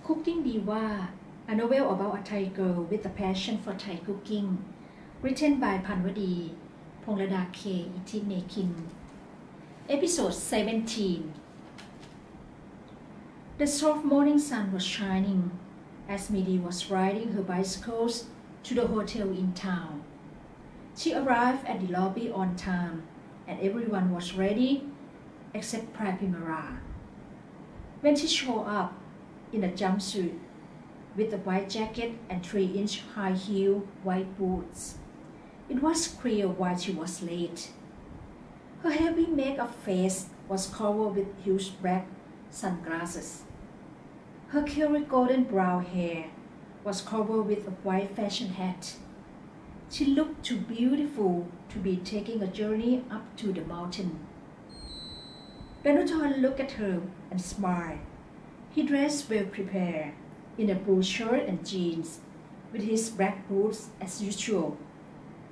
Cooking Diva, a novel about a Thai girl with a passion for Thai cooking, written by Panwadee, Ponglada K. Ittimakin. Episode 17. The soft morning sun was shining as Midi was riding her bicycles to the hotel in town. She arrived at the lobby on time and everyone was ready except Prapimara. When she showed up in a jumpsuit with a white jacket and 3-inch high-heel white boots, it was clear why she was late. Her heavy makeup face was covered with huge black sunglasses. Her curly golden brown hair was covered with a white fashion hat. She looked too beautiful to be taking a journey up to the mountain. Danuton looked at her and smiled. He dressed well prepared, in a blue shirt and jeans, with his black boots as usual.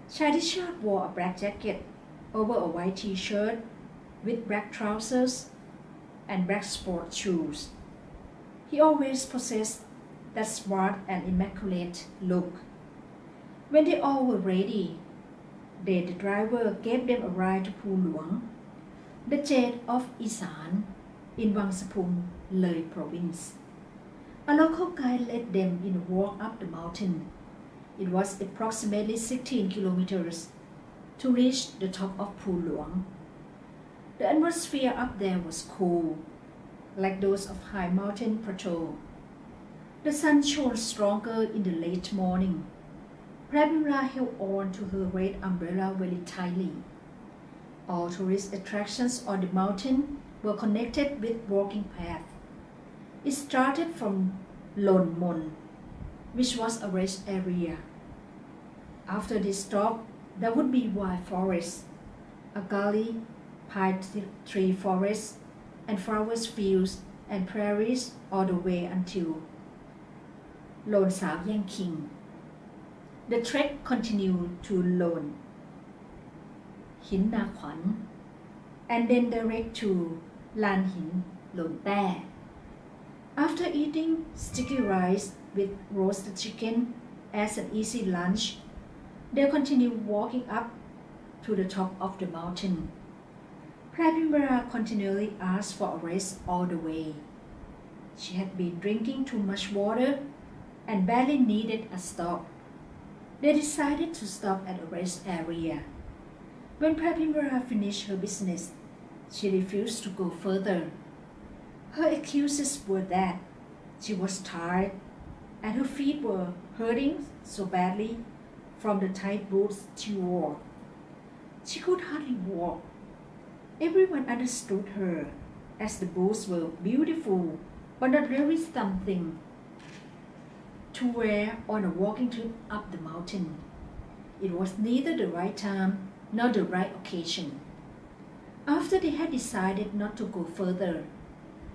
Chadisha wore a black jacket over a white t-shirt with black trousers and black sport shoes. He always possessed that smart and immaculate look. When they all were ready, the driver gave them a ride to Phu Luang, the jade of Isan, in Wangsapung, Leh province. A local guide led them in a walk up the mountain. It was approximately 16 kilometers to reach the top of Phu Luang. The atmosphere up there was cool, like those of high mountain plateau. The sun shone stronger in the late morning. Prabhimra held on to her red umbrella very tightly. All tourist attractions on the mountain were connected with walking paths. It started from Lon Mon, which was a rest area. After this stop, there would be wide forests, a gully, pine tree forests, and flowers fields and prairies all the way until Lon Sao Yang King. The trek continued to Lon Hin Na Kwan and then direct to Lan Hin Lon Tae. After eating sticky rice with roasted chicken as an easy lunch, they continued walking up to the top of the mountain. Prabhimra continually asked for a rest all the way. She had been drinking too much water and badly needed a stop. They decided to stop at a rest area. When Prabhimra finished her business, she refused to go further. Her excuses were that she was tired and her feet were hurting so badly from the tight boots she wore. She could hardly walk. Everyone understood her, as the boots were beautiful but not really something to wear on a walking trip up the mountain. It was neither the right time nor the right occasion. After they had decided not to go further,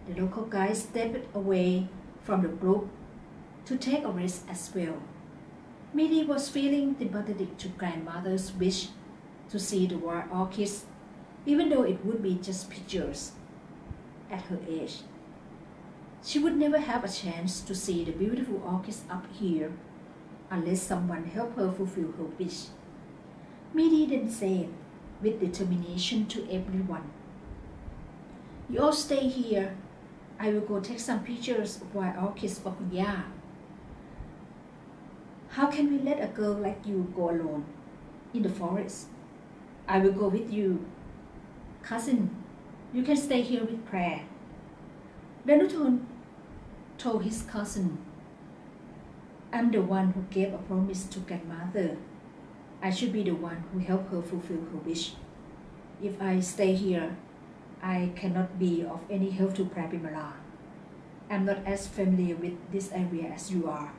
the local guide stepped away from the group to take a rest as well. Midi was feeling sympathetic to grandmother's wish to see the wild orchids, even though it would be just pictures. At her age, she would never have a chance to see the beautiful orchids up here unless someone helped her fulfill her wish. Midi then said with determination to everyone, "You all stay here. I will go take some pictures of wild orchids for Kunya. How can we let a girl like you go alone in the forest? I will go with you. Cousin, you can stay here with Prayer." Danuton told his cousin, "I'm the one who gave a promise to grandmother. I should be the one who helped her fulfill her wish. If I stay here, I cannot be of any help to Prabhimala. I'm not as familiar with this area as you are.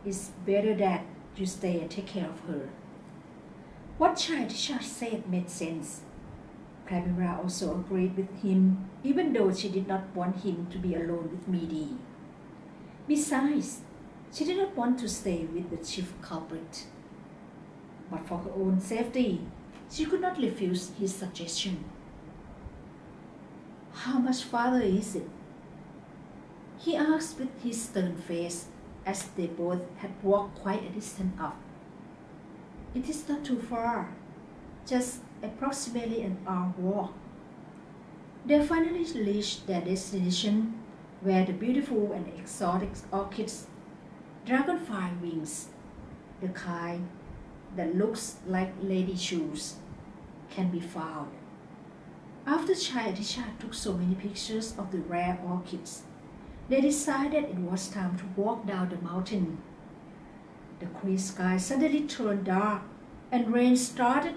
It's better that you stay and take care of her." What Chadisha said made sense. Prabhimala also agreed with him, even though she did not want him to be alone with Midi. Besides, she did not want to stay with the chief culprit. But for her own safety, she could not refuse his suggestion. "How much farther is it?" He asked with his stern face as they both had walked quite a distance off. It is not too far, just approximately an hour walk. They finally reached their destination, where the beautiful and exotic orchids, dragonfly wings, the kind that looks like lady shoes, can be found. After Ittimakin took so many pictures of the rare orchids, they decided it was time to walk down the mountain. The clear sky suddenly turned dark and rain started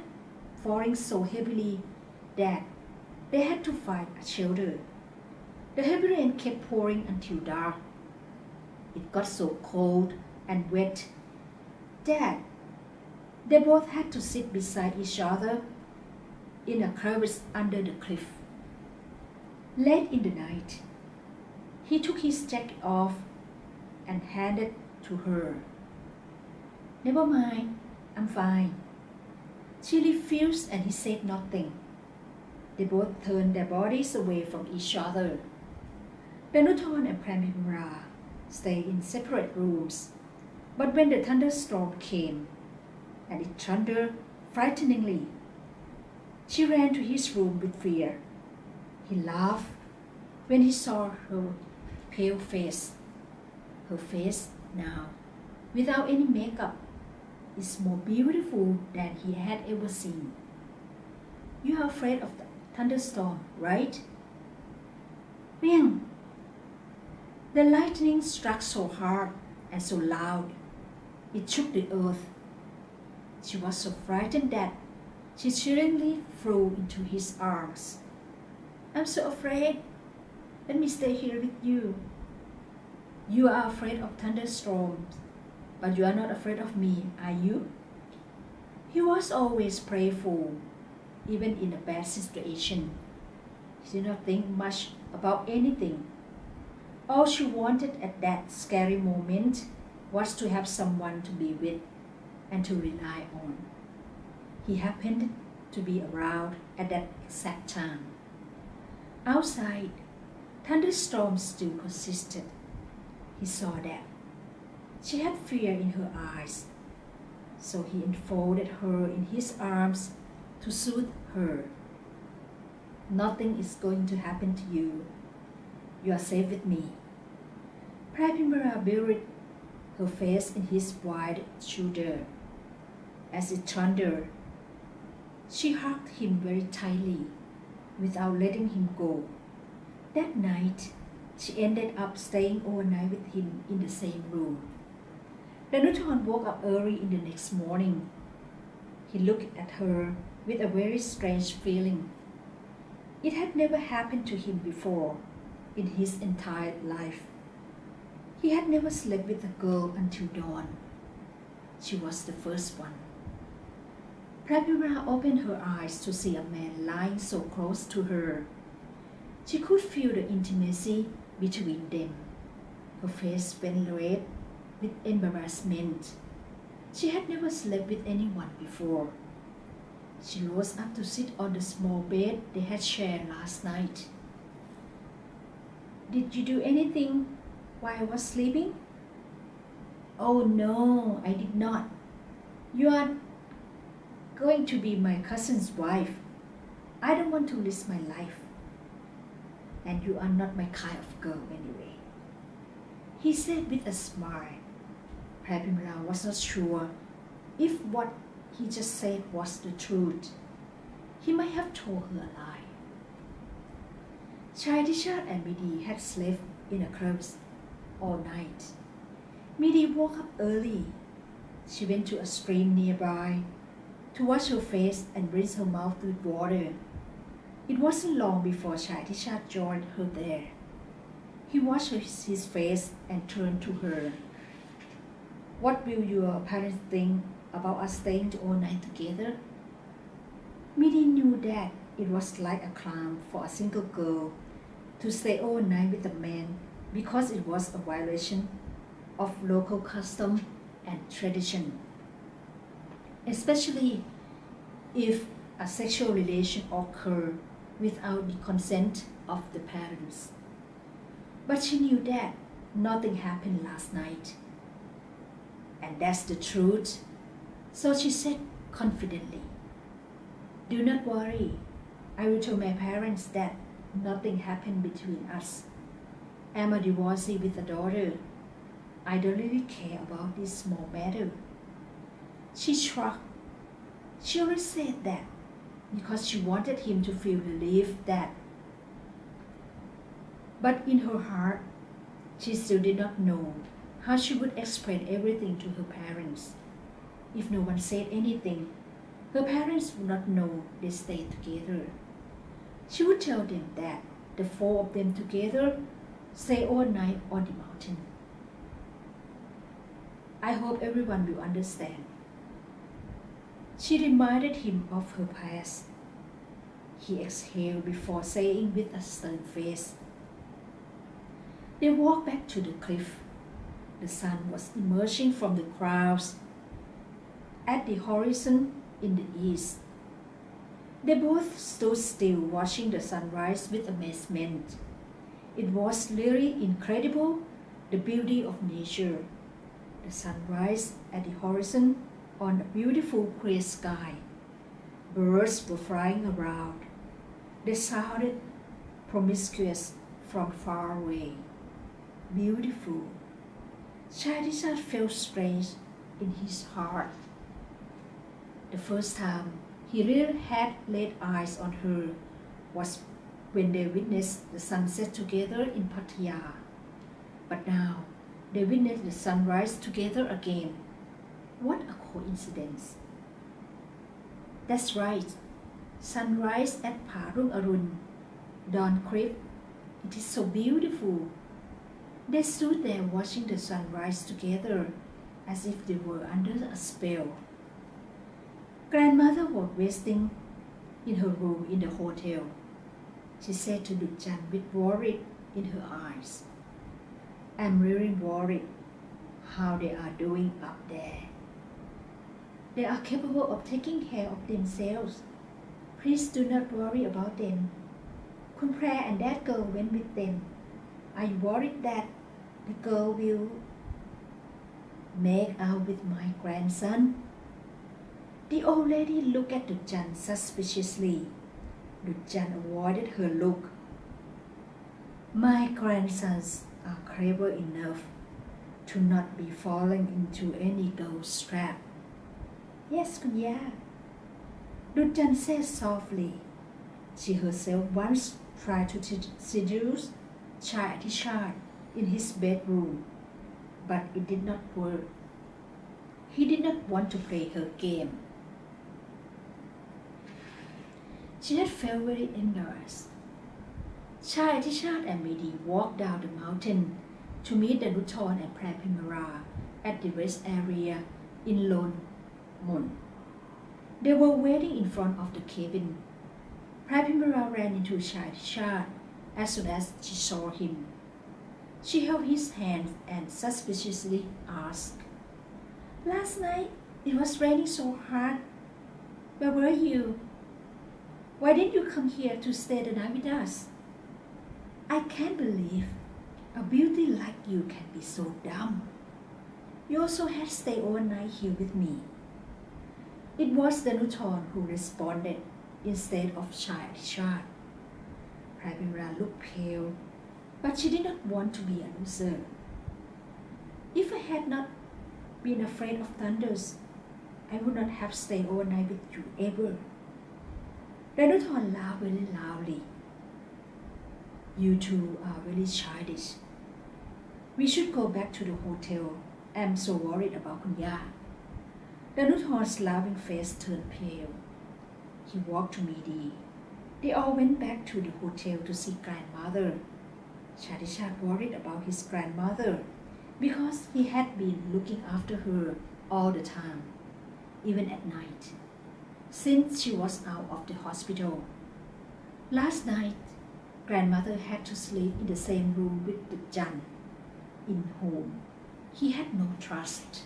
falling so heavily that they had to find a shelter. The heavy rain kept pouring until dark. It got so cold and wet that they both had to sit beside each other in a crevice under the cliff. Late in the night, he took his jacket off and handed it to her. "Never mind, I'm fine." She refused and he said nothing. They both turned their bodies away from each other. Danuthorn and Panwadee stayed in separate rooms, but when the thunderstorm came, and it thundered frighteningly, she ran to his room with fear. He laughed when he saw her pale face. Her face now, without any makeup, is more beautiful than he had ever seen. "You are afraid of the thunderstorm, right?" Bang! The lightning struck so hard and so loud, it shook the earth. She was so frightened that she suddenly flew into his arms. "I'm so afraid. Let me stay here with you." "You are afraid of thunderstorms, but you are not afraid of me, are you?" He was always playful, even in a bad situation. She did not think much about anything. All she wanted at that scary moment was to have someone to be with and to rely on. He happened to be around at that exact time. Outside, thunderstorms still persisted. He saw that. She had fear in her eyes, so he enfolded her in his arms to soothe her. "Nothing is going to happen to you. You are safe with me." Panwadee buried her face in his wide shoulder. As it thundered, she hugged him very tightly, without letting him go. That night, she ended up staying overnight with him in the same room. Danuthorn woke up early in the next morning. He looked at her with a very strange feeling. It had never happened to him before in his entire life. He had never slept with a girl until dawn. She was the first one. Panwadee opened her eyes to see a man lying so close to her. She could feel the intimacy between them. Her face went red with embarrassment. She had never slept with anyone before. She rose up to sit on the small bed they had shared last night. "Did you do anything while I was sleeping?" "Oh no, I did not. You are going to be my cousin's wife. I don't want to risk my life. And you are not my kind of girl anyway," he said with a smile. Panwadee was not sure if what he just said was the truth. He might have told her a lie. Ittimakin and Midi had slept in a crevice all night. Midi woke up early. She went to a stream nearby to wash her face and rinse her mouth with water. It wasn't long before Ittimakin joined her there. He washed his face and turned to her. "What will your parents think about us staying all night together?" Midi knew that it was like a crime for a single girl to stay all night with a man because it was a violation of local custom and tradition, especially if a sexual relation occurred without the consent of the parents. But she knew that nothing happened last night. And that's the truth. So she said confidently, "Do not worry. I will tell my parents that nothing happened between us. I'm a divorcee with a daughter. I don't really care about this small matter." She shrugged. She only said that because she wanted him to feel relieved that. But in her heart, she still did not know how she would explain everything to her parents. If no one said anything, her parents would not know they stayed together. She would tell them that the four of them together stay all night on the mountain. "I hope everyone will understand." She reminded him of her past. He exhaled before saying with a stern face. They walked back to the cliff. The sun was emerging from the clouds at the horizon in the east. They both stood still watching the sunrise with amazement. It was really incredible, the beauty of nature. The sunrise at the horizon on a beautiful clear sky. Birds were flying around. They sounded promiscuous from far away. Beautiful. Shadisha felt strange in his heart. The first time he really had laid eyes on her was when they witnessed the sunset together in Pattaya. But now they witnessed the sunrise together again. What a coincidence. That's right. Sunrise at Parung Arun, Dawn Creek. It is so beautiful. They stood there watching the sunrise together as if they were under a spell. Grandmother was resting in her room in the hotel. She said to Duchan with worry in her eyes, "I'm really worried how they are doing up there. They are capable of taking care of themselves. Please do not worry about them. Kun Prayer and that girl went with them. Are you worried that the girl will make out with my grandson?" The old lady looked at Duchan suspiciously. Duchan avoided her look. "My grandsons are clever enough to not be falling into any girl's trap." "Yes, Kunya," Duchan said softly. She herself once tried to seduce Chai Atishad in his bedroom, but it did not work. He did not want to play her game. She had felt very embarrassed. Chai Atishad and Midi walked down the mountain to meet the Nuton and Prapimara at the rest area in Lon Mon. They were waiting in front of the cabin. Prapimara ran into Chai Atishad as soon as she saw him. She held his hand and suspiciously asked, "Last night it was raining so hard. Where were you? Why didn't you come here to stay the night with us? I can't believe a beauty like you can be so dumb. You also had to stay all night here with me." It was the Nuton who responded instead of Chai Atishad. Prabhimra looked pale, but she did not want to be a loser. "If I had not been afraid of thunders, I would not have stayed all night with you ever." The Nuton laughed very loudly. "You two are very childish. We should go back to the hotel. I'm so worried about Kunya." The Nuton's laughing face turned pale. He walked to Midi. They all went back to the hotel to see grandmother. Shadishat worried about his grandmother because he had been looking after her all the time, even at night, since she was out of the hospital. Last night, grandmother had to sleep in the same room with the Jan, in whom he had no trust.